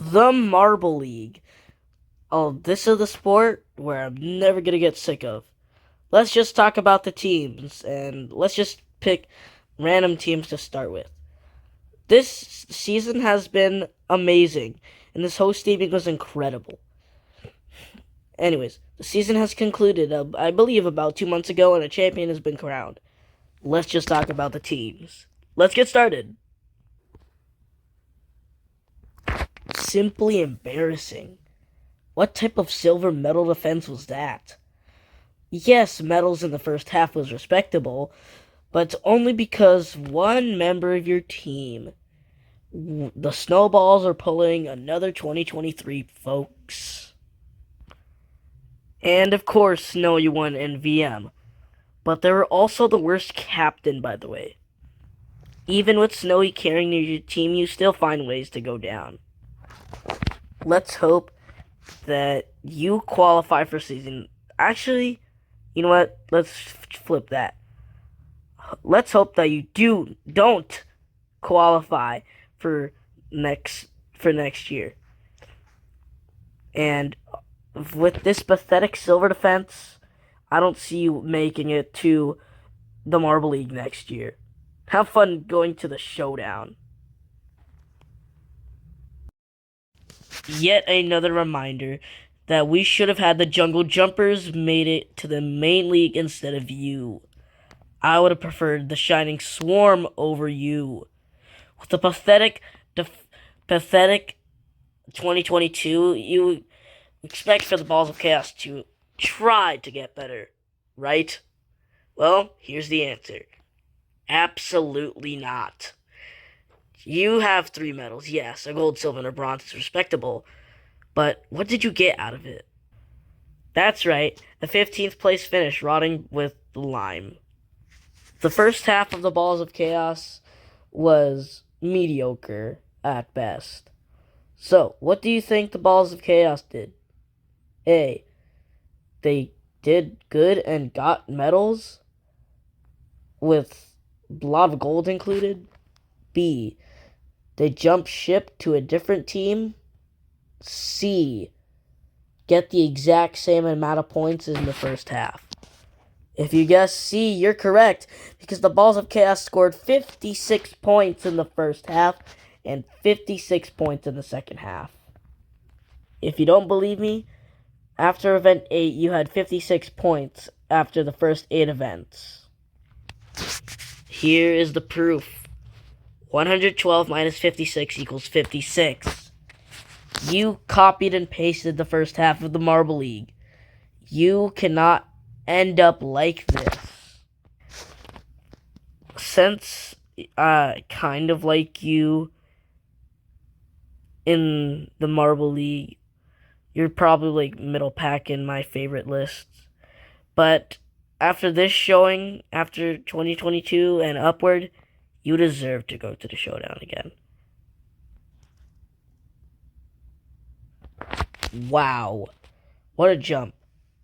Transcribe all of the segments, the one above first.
The Marble League. Oh, this is the sport where I'm never gonna get sick of. Let's just talk about the teams and let's just pick random teams to start with. This season has been amazing, and this host teaming was incredible. Anyways, the season has concluded, I believe, about 2 months ago, and a champion has been crowned. Let's just talk about the teams. Let's get started. Simply embarrassing. What type of silver medal defense was that? Yes, medals in the first half was respectable, but only because one member of your team, the Snowballs, are pulling another 2023, folks. And of course, Snow, you won in VM. But they were also the worst captain, by the way. Even with Snowy carrying your team, you still find ways to go down. Let's hope that you qualify for season. Actually, you know what? Let's flip that. Let's hope that you don't qualify for next year. And with this pathetic silver defense, I don't see you making it to the Marble League next year. Have fun going to the showdown. Yet another reminder that we should have had the Jungle Jumpers made it to the main league instead of you. I would have preferred the Shining Swarm over you. With the pathetic 2022, you expect for the Balls of Chaos to try to get better, right? Well, here's the answer. Absolutely not. You have 3 medals, yes, a gold, silver, and a bronze is respectable, but what did you get out of it? That's right, a 15th place finish, rotting with lime. The first half of the Balls of Chaos was mediocre at best. So, what do you think the Balls of Chaos did? A. They did good and got medals with a lot of gold included. B. They jumped ship to a different team. C. Get the exact same amount of points in the first half. If you guess C, you're correct, because the Balls of Chaos scored 56 points in the first half and 56 points in the second half. If you don't believe me, after Event 8, you had 56 points after the first 8 events. Here is the proof. 112 minus 56 equals 56. You copied and pasted the first half of the Marble League. You cannot end up like this. Since I kind of like you in the Marble League, you're probably like middle pack in my favorite lists. But after this showing, after 2022 and upward, you deserve to go to the showdown again. Wow. What a jump.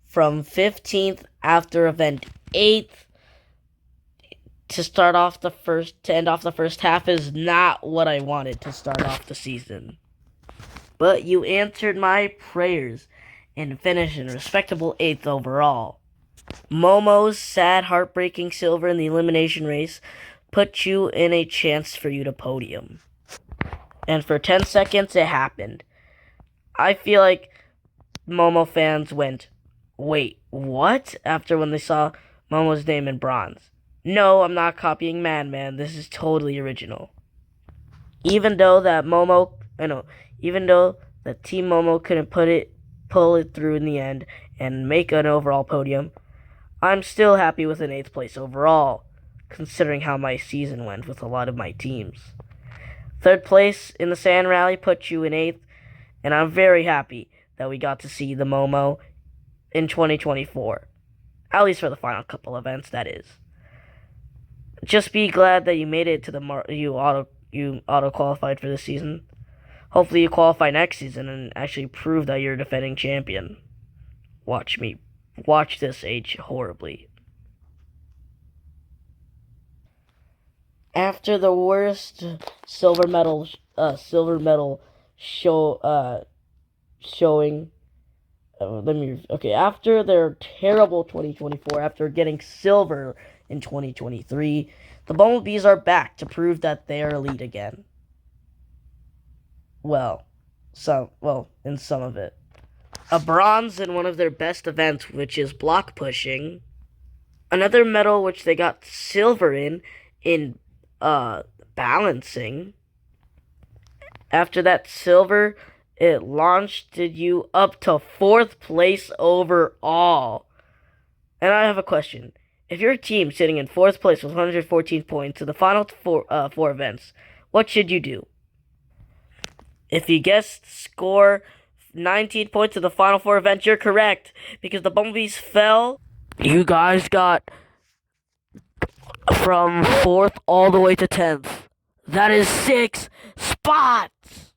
From 15th after event 8th to end off the first half is not what I wanted to start off the season. But you answered my prayers and finished in respectable 8th overall. Momo's sad, heartbreaking silver in the elimination race put you in a chance for you to podium. And for 10 seconds, it happened. I feel like Momo fans went, wait, what? After when they saw Momo's name in bronze. No, I'm not copying Madman. This is totally original. Even though that Team Momo couldn't pull it through in the end and make an overall podium, I'm still happy with an 8th place overall, considering how my season went with a lot of my teams. 3rd place in the Sand Rally put you in 8th, and I'm very happy that we got to see the Momo in 2024. At least for the final couple events, that is. Just be glad that you made it to you auto qualified for this season. Hopefully you qualify next season and actually prove that you're a defending champion. Watch this age horribly. After the worst silver medal showing. After their terrible 2024, after getting silver in 2023, the Bumblebees are back to prove that they are elite again. Well, in some of it. A bronze in one of their best events, which is block pushing. Another medal which they got silver in balancing. After that silver, it launched you up to 4th place overall. And I have a question. If your team sitting in 4th place with 114 points in the final four events, what should you do? If you guessed score 19 points in the final 4 events, you're correct. Because the Bumblebees fell. You guys got from 4th all the way to 10th. That is 6 spots!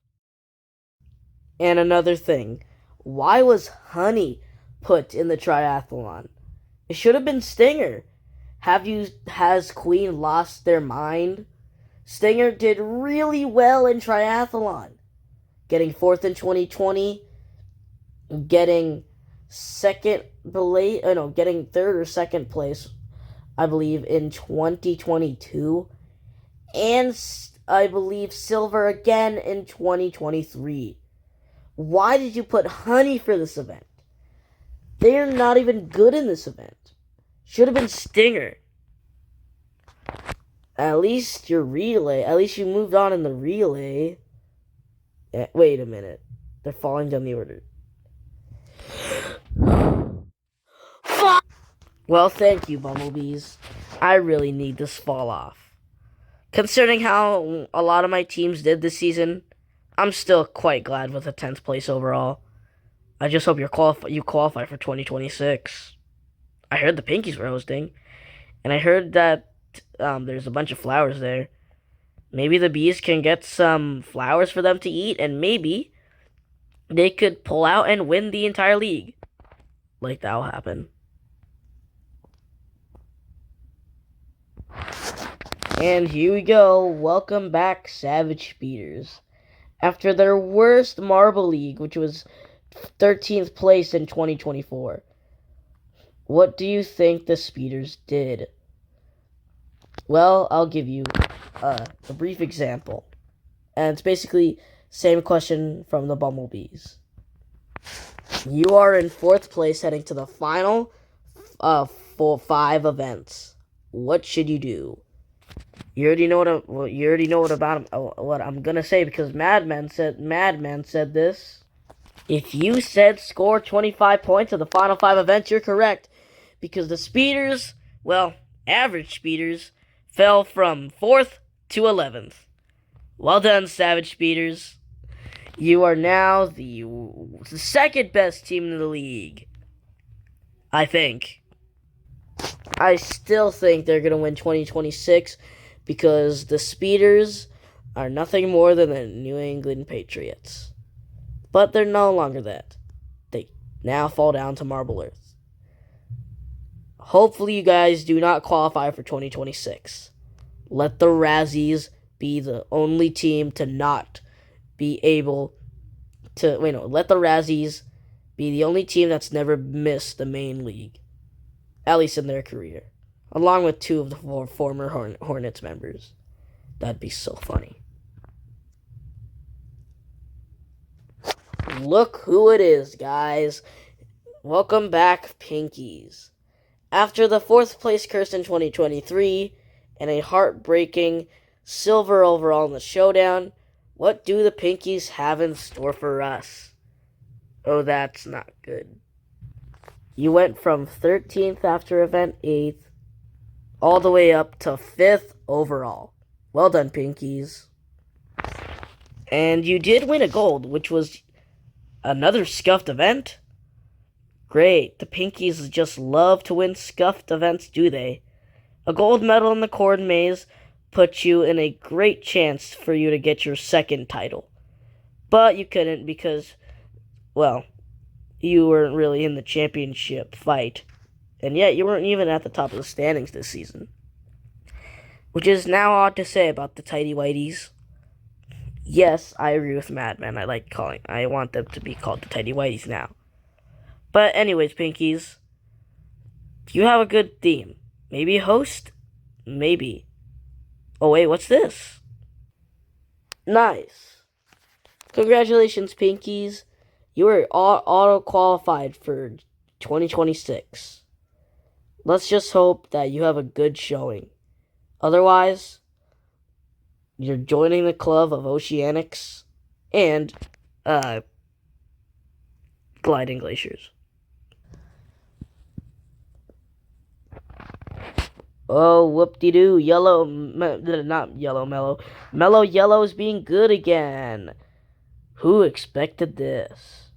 And another thing. Why was Honey put in the triathlon? It should have been Stinger. Has Queen lost their mind? Stinger did really well in triathlon. Getting 4th in 2020. Getting getting 3rd or 2nd place, I believe, in 2022. And I believe silver again in 2023. Why did you put Honey for this event? They're not even good in this event. Should have been Stinger. At least you moved on in the relay. Wait a minute. They're falling down the order. Fuck! Well, thank you, Bumblebees. I really need this fall off. Considering how a lot of my teams did this season, I'm still quite glad with a 10th place overall. I just hope you qualify for 2026. I heard the Pinkies were hosting, and I heard that there's a bunch of flowers there. Maybe the Bees can get some flowers for them to eat, and maybe they could pull out and win the entire league. Like, that'll happen. And here we go. Welcome back, Savage Speeders. After their worst Marble League, which was 13th place in 2024. What do you think the Speeders did? Well, I'll give you a brief example. And it's basically same question from the Bumblebees. You are in 4th place heading to the final 5 events. What should you do? You already know what I'm gonna say, because Madman said this. If you said score 25 points in the final 5 events, you're correct. Because the Speeders, average Speeders, fell from 4th to 11th. Well done, Savage Speeders. You are now the 2nd best team in the league. I think. I still think they're going to win 2026 because the Speeders are nothing more than the New England Patriots. But they're no longer that. They now fall down to Marble Earth. Hopefully you guys do not qualify for 2026. Let the Razzies be the only team to not be able to... let the Razzies be the only team that's never missed the main league. At least in their career. Along with 2 of the former Hornets members. That'd be so funny. Look who it is, guys. Welcome back, Pinkies. After the 4th place curse in 2023 and a heartbreaking silver overall in the showdown, what do the Pinkies have in store for us? Oh, that's not good. You went from 13th after event 8th all the way up to 5th overall. Well done, Pinkies. And you did win a gold, which was another scuffed event. Great. The Pinkies just love to win scuffed events, do they? A gold medal in the Corn Maze puts you in a great chance for you to get your 2nd title. But you couldn't because, you weren't really in the championship fight. And yet you weren't even at the top of the standings this season. Which is now odd to say about the Tidy Whiteys. Yes, I agree with Madman. I want them to be called the Tidy Whiteys now. But anyways, Pinkies, you have a good theme. Maybe a host? Maybe. Oh wait, what's this? Nice. Congratulations, Pinkies. You are auto qualified for 2026. Let's just hope that you have a good showing. Otherwise, you're joining the club of Oceanics and uh, gliding glaciers. Oh, whoop-de-doo. Not yellow, mellow. Mellow yellow is being good again. Who expected this?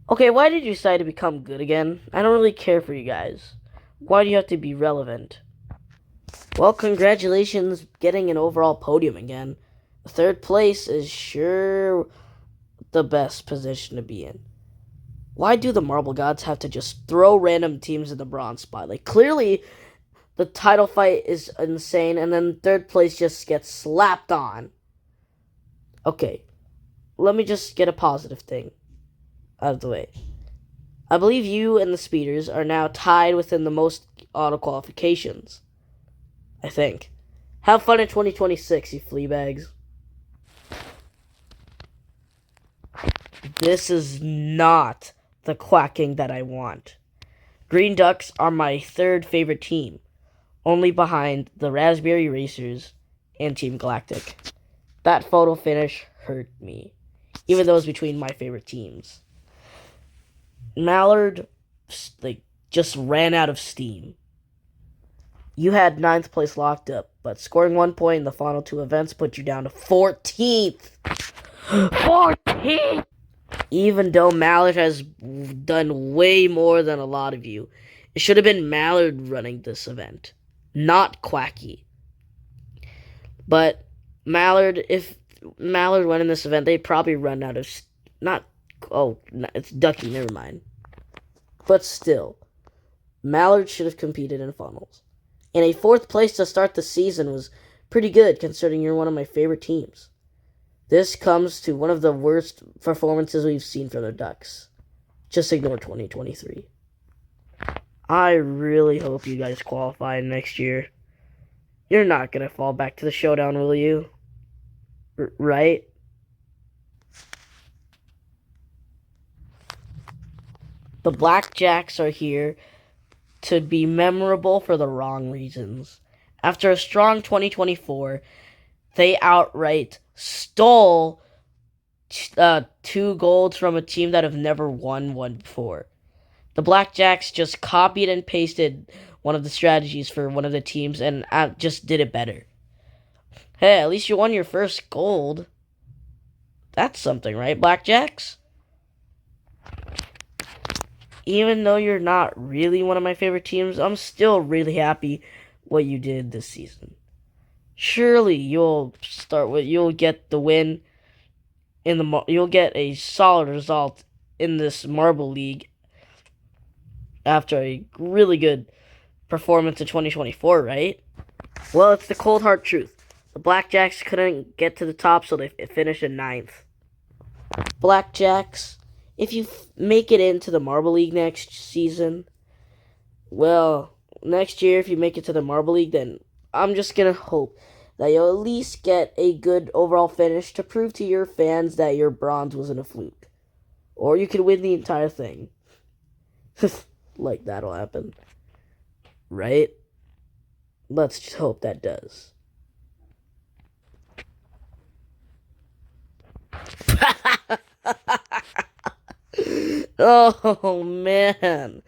Okay, why did you decide to become good again? I don't really care for you guys. Why do you have to be relevant? Well, congratulations getting an overall podium again. Third place is sure the best position to be in. Why do the Marble Gods have to just throw random teams in the bronze spot? Like, clearly, the title fight is insane, and then third place just gets slapped on. Okay, let me just get a positive thing out of the way. I believe you and the Speeders are now tied within the most auto qualifications. I think. Have fun in 2026, you fleabags. This is not the quacking that I want. Green Ducks are my third favorite team, only behind the Raspberry Racers and Team Galactic. That photo finish hurt me, even though it's between my favorite teams. Mallard, just ran out of steam. You had 9th place locked up, but scoring 1 point in the final 2 events put you down to 14th. 14th! Even though Mallard has done way more than a lot of you, it should have been Mallard running this event, not Quacky. But if Mallard went in this event, they'd probably run out of it's Ducky, never mind. But still, Mallard should have competed in funnels. And a 4th place to start the season was pretty good considering you're one of my favorite teams. This comes to one of the worst performances we've seen from the Ducks. Just ignore 2023. I really hope you guys qualify next year. You're not going to fall back to the showdown, will you? Right? The Blackjacks are here to be memorable for the wrong reasons. After a strong 2024, they outright stole 2 golds from a team that have never won one before. The Blackjacks just copied and pasted one of the strategies for one of the teams and just did it better. Hey, at least you won your first gold. That's something, right, Blackjacks? Even though you're not really one of my favorite teams, I'm still really happy what you did this season. Surely you'll get the win you'll get a solid result in this Marble League after a really good performance in 2024, right? Well, it's the cold hard truth. The Blackjacks couldn't get to the top, so they finished in 9th. Blackjacks, if you make it into the Marble League next season, well, next year if you make it to the Marble League, then I'm just gonna hope that you'll at least get a good overall finish to prove to your fans that your bronze wasn't a fluke. Or you could win the entire thing. Like, that'll happen. Right? Let's just hope that does. Oh, man.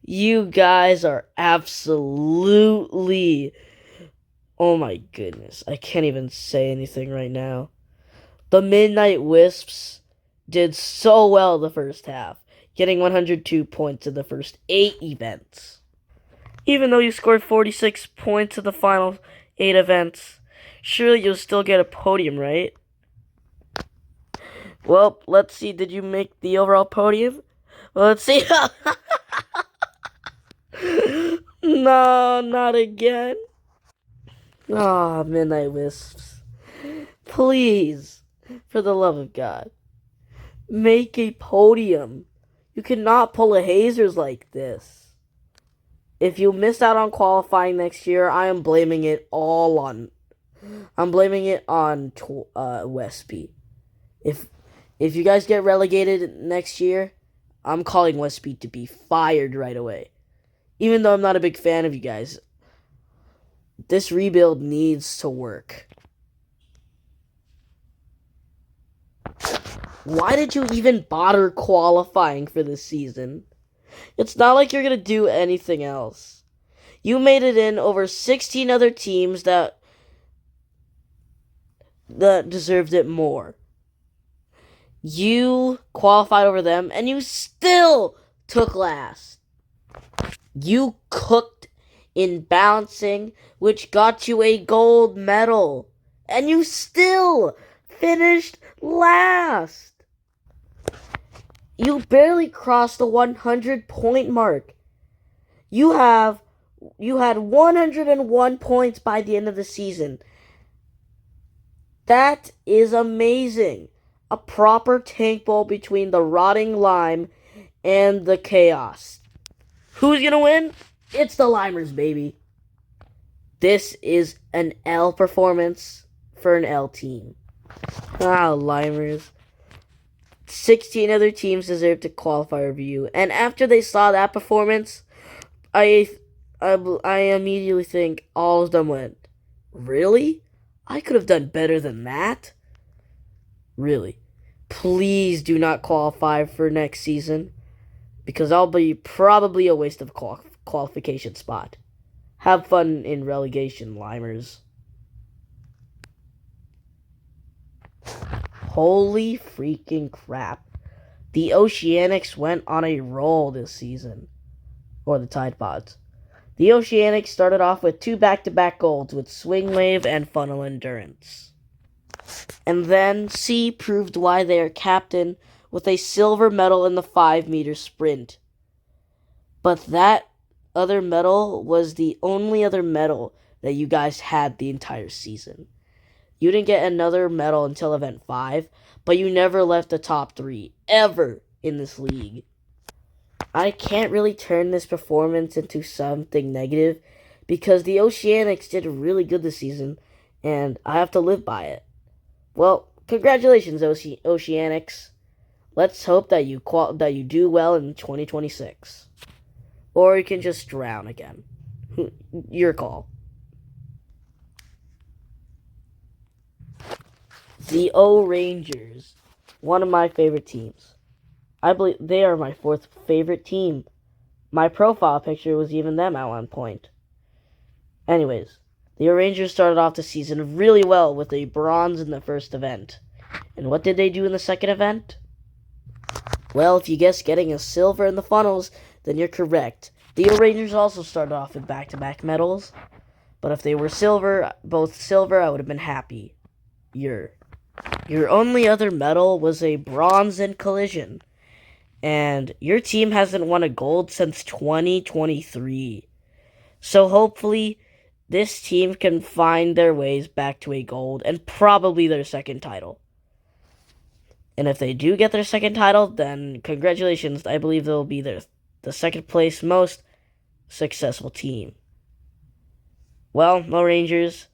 You guys are absolutely... Oh my goodness. I can't even say anything right now. The Midnight Wisps did so well the first half, getting 102 points in the first 8 events. Even though you scored 46 points in the final 8 events, surely you'll still get a podium, right? Well, let's see. Did you make the overall podium? Well, let's see. No, not again. Ah, Midnight Wisps. Please, for the love of God, make a podium. You cannot pull a Hazers like this. If you miss out on qualifying next year, I'm blaming it on Westby. If you guys get relegated next year, I'm calling Westby to be fired right away. Even though I'm not a big fan of you guys, this rebuild needs to work. Why did you even bother qualifying for this season? It's not like you're going to do anything else. You made it in over 16 other teams that deserved it more. You qualified over them, and you still took last. You cooked in bouncing, which got you a gold medal, and you still finished last. You barely crossed the 100-point mark. You had 101 points by the end of the season. That is amazing. A proper tank bowl between the Rotting Lime and the Chaos. Who's gonna win? It's the Limers, baby. This is an L performance for an L team. Limers. 16 other teams deserve to qualify over you. And after they saw that performance, I immediately think all of them went, really? I could have done better than that? Really? Please do not qualify for next season, because I'll be probably a waste of qualification spot. Have fun in relegation, Limers. Holy freaking crap. The Oceanics went on a roll this season. Or the Tide Pods. The Oceanics started off with 2 back-to-back golds with Swing Wave and Funnel Endurance. And then C proved why they are captain with a silver medal in the 5-meter sprint. But that other medal was the only other medal that you guys had the entire season. You didn't get another medal until Event 5, but you never left the top 3, ever, in this league. I can't really turn this performance into something negative, because the Oceanics did really good this season, and I have to live by it. Well, congratulations, Oceanics. Let's hope that you do well in 2026. Or you can just drown again. Your call. The O-Rangers, one of my favorite teams. I believe they are my 4th favorite team. My profile picture was even them at one point. Anyways, the O-Rangers started off the season really well with a bronze in the first event. And what did they do in the second event? Well, if you guessed getting a silver in the funnels, then you're correct. The O-Rangers also started off with back-to-back medals. But if they were silver, both silver, I would have been happy. Your only other medal was a bronze in collision. And your team hasn't won a gold since 2023. So hopefully, this team can find their ways back to a gold and probably their second title. And if they do get their second title, then congratulations. I believe they'll be the second place most successful team. Well, no Rangers,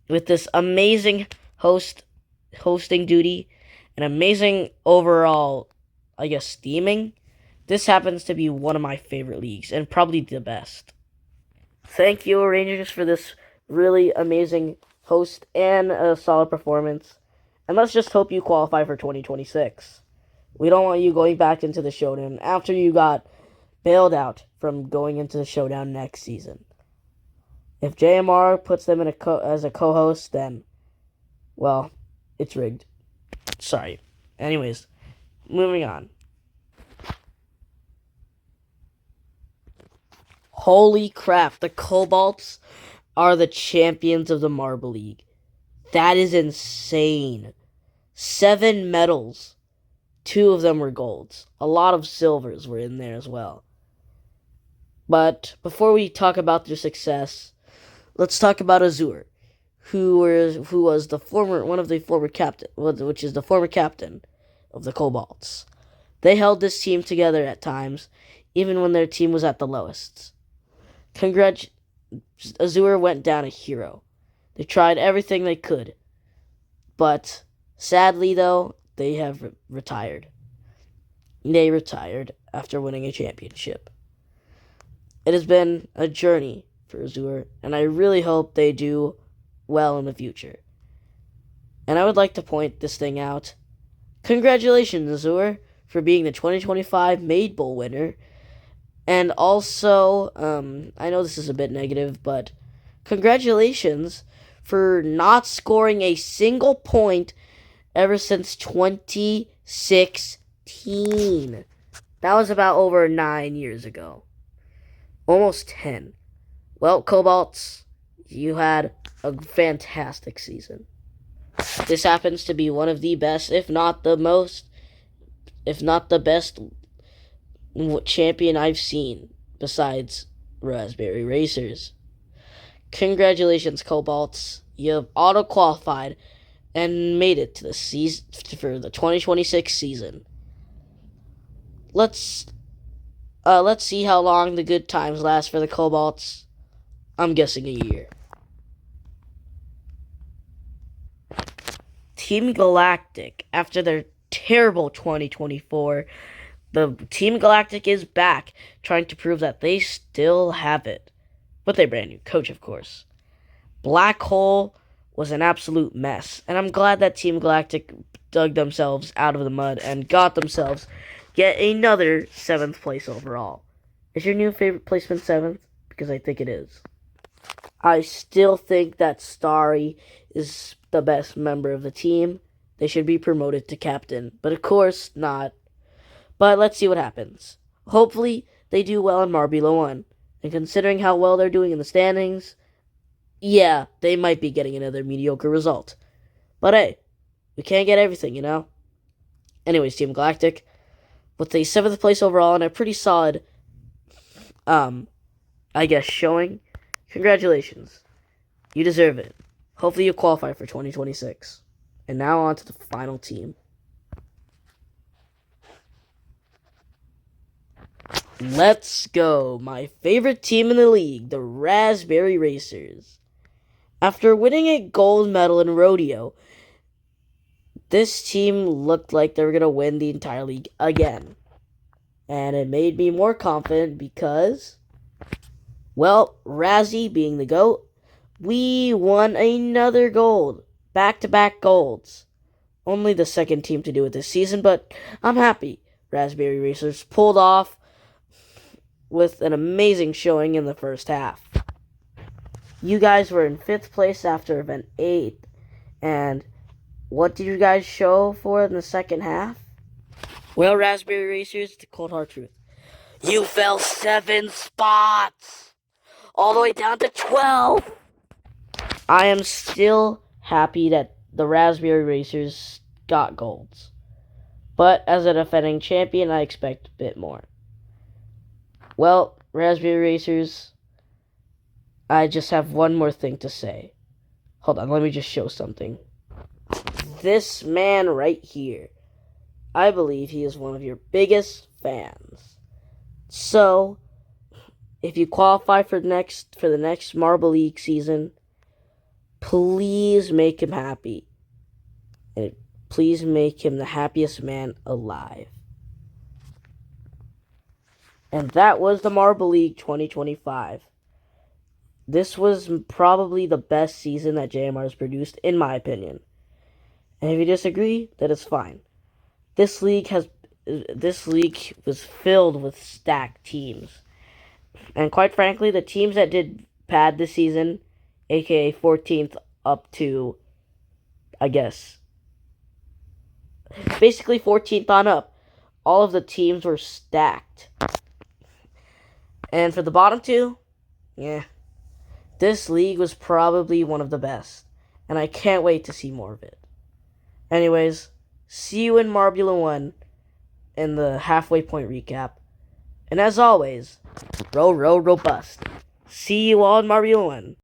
with this amazing hosting duty, and amazing overall, I guess, theming, this happens to be one of my favorite leagues, and probably the best. Thank you, Rangers, for this really amazing host and a solid performance. And let's just hope you qualify for 2026. We don't want you going back into the Showdown after you got bailed out from going into the Showdown next season. If JMR puts them in as a co-host, then, well, it's rigged. Sorry. Anyways, moving on. Holy crap, the Cobalts are the champions of the Marble League. That is insane. 7 medals. 2 of them were golds. A lot of silvers were in there as well. But before we talk about their success, let's talk about Azure, who was the former one of the former captain, which is the former captain of the Cobalts. They held this team together at times, even when their team was at the lowest. Azure went down a hero. They tried everything they could, but sadly, though, they have retired. They retired after winning a championship. It has been a journey for Azure, and I really hope they do well in the future. And I would like to point this thing out. Congratulations, Azure, for being the 2025 Made Bowl winner. And also, I know this is a bit negative, but congratulations for not scoring a single point ever since 2016. That was about over 9 years ago. Almost 10. Well, Cobalts, you had a fantastic season. This happens to be one of the best, if not the best champion I've seen besides Raspberry Racers. Congratulations, Cobalts. You've auto-qualified and made it to the season for the 2026 season. Let's see how long the good times last for the Cobalts. I'm guessing a year. Team Galactic, after their terrible 2024, the Team Galactic is back, trying to prove that they still have it. With a brand new coach, of course. Black Hole was an absolute mess, and I'm glad that Team Galactic dug themselves out of the mud and got themselves yet another 7th place overall. Is your new favorite placement 7th? Because I think it is. I still think that Starry is the best member of the team. They should be promoted to captain, but of course not. But let's see what happens. Hopefully, they do well in Marbula 1. And considering how well they're doing in the standings, yeah, they might be getting another mediocre result. But hey, we can't get everything, you know? Anyways, Team Galactic, with a 7th place overall and a pretty solid, showing, congratulations. You deserve it. Hopefully you qualify for 2026. And now on to the final team. Let's go. My favorite team in the league, the Raspberry Racers. After winning a gold medal in rodeo, this team looked like they were going to win the entire league again. And it made me more confident because, well, Razzie being the GOAT, we won another gold. Back-to-back golds. Only the second team to do it this season, but I'm happy. Raspberry Racers pulled off with an amazing showing in the first half. You guys were in 5th place after event 8. And what did you guys show for in the second half? Well, Raspberry Racers, the cold hard truth. You fell 7 spots! All the way down to 12! I am still happy that the Raspberry Racers got golds. But as a defending champion, I expect a bit more. Well, Raspberry Racers, I just have one more thing to say. Hold on, let me just show something. This man right here, I believe he is one of your biggest fans. So, if you qualify for the next Marble League season, please make him happy. And please make him the happiest man alive. And that was the Marble League 2025. This was probably the best season that JMR has produced, in my opinion. And if you disagree, that is fine. This league was filled with stacked teams. And quite frankly, the teams that did bad this season, aka 14th up to, I guess, basically 14th on up, all of the teams were stacked. And for the bottom 2, yeah, this league was probably one of the best. And I can't wait to see more of it. Anyways, see you in Marbula 1 in the halfway point recap. And as always, row, row, robust. See you all in Marbula 1.